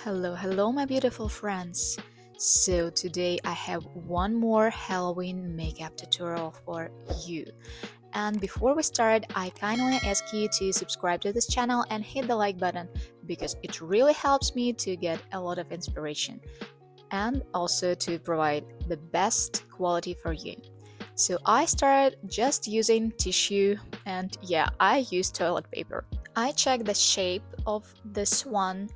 Hello, my beautiful friends. So, today I have one more Halloween makeup tutorial for you. And before we start, I kindly ask you to subscribe to this channel and hit the like button because it really helps me to get a lot of inspiration and also to provide the best quality for you. So, I started just using tissue and yeah, I use toilet paper. I check the shape of this one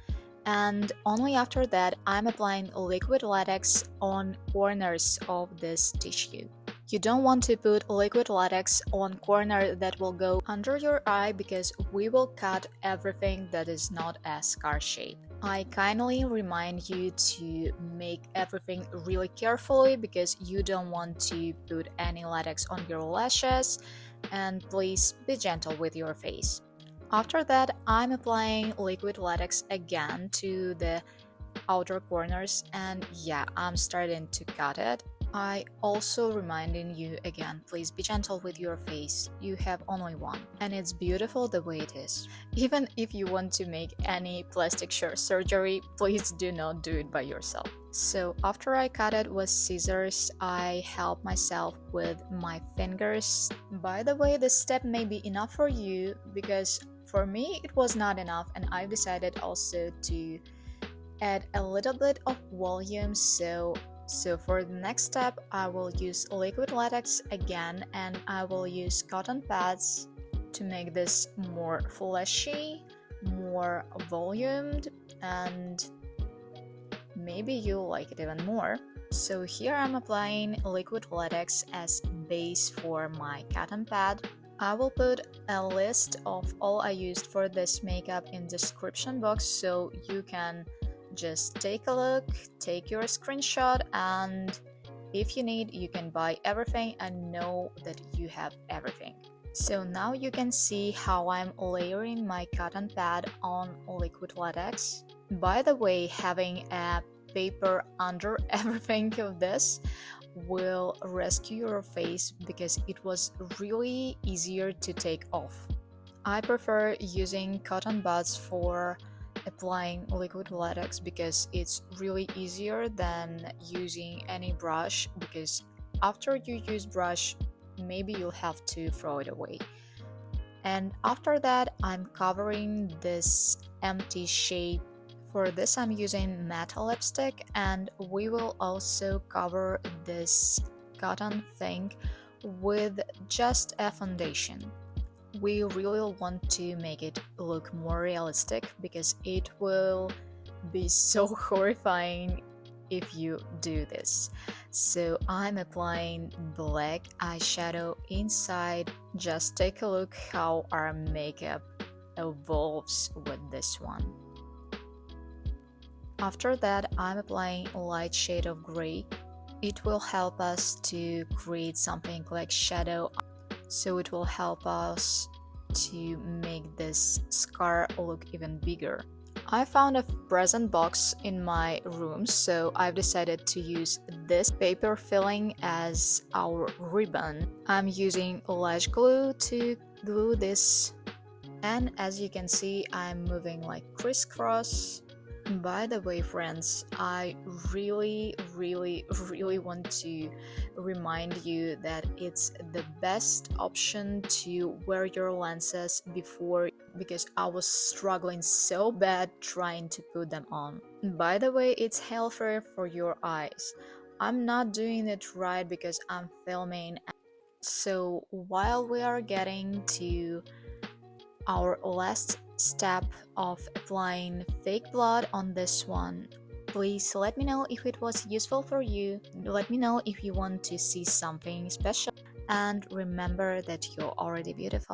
and only after that I'm applying liquid latex on corners of this tissue. You don't want to put liquid latex on corner that will go under your eye because we will cut everything that is not a scar shape. I kindly remind you to make everything really carefully because you don't want to put any latex on your lashes, and please be gentle with your face. After that, I'm applying liquid latex again to the outer corners and yeah, I'm starting to cut it. I also reminding you again, please be gentle with your face. You have only one and it's beautiful the way it is. Even if you want to make any plastic surgery, please do not do it by yourself. So after I cut it with scissors, I help myself with my fingers. By the way, this step may be enough for you because for me it was not enough and I've decided also to add a little bit of volume. So for the next step, I will use liquid latex again and I will use cotton pads to make this more fleshy, more volumed, and maybe you'll like it even more. So here I'm applying liquid latex as base for my cotton pad. I will put a list of all I used for this makeup in description box so you can just take a look, take your screenshot, and if you need, you can buy everything and know that you have everything. So now you can see how I'm layering my cotton pad on liquid latex. By the way, having a paper under everything of this will rescue your face because it was really easier to take off. I prefer using cotton buds for applying liquid latex because it's really easier than using any brush, because after you use brush maybe you'll have to throw it away. And after that I'm covering this empty shape. For this I'm using matte lipstick and we will also cover this cotton thing with just a foundation. We really want to make it look more realistic because it will be so horrifying if you do this. So I'm applying black eyeshadow inside. Just take a look how our makeup evolves with this one. After that, I'm applying a light shade of gray. It will help us to create something like shadow, so it will help us to make this scar look even bigger. I found a present box in my room, so I've decided to use this paper filling as our ribbon. I'm using lash glue to glue this, and as you can see, I'm moving like crisscross. By the way, friends, I really want to remind you that it's the best option to wear your lenses before, because I was struggling so bad trying to put them on. By the way, it's healthier for your eyes. I'm not doing it right because I'm filming. So while we are getting to our last step of applying fake blood on this one, please let me know if it was useful for you. Let me know if you want to see something special, and remember that you're already beautiful.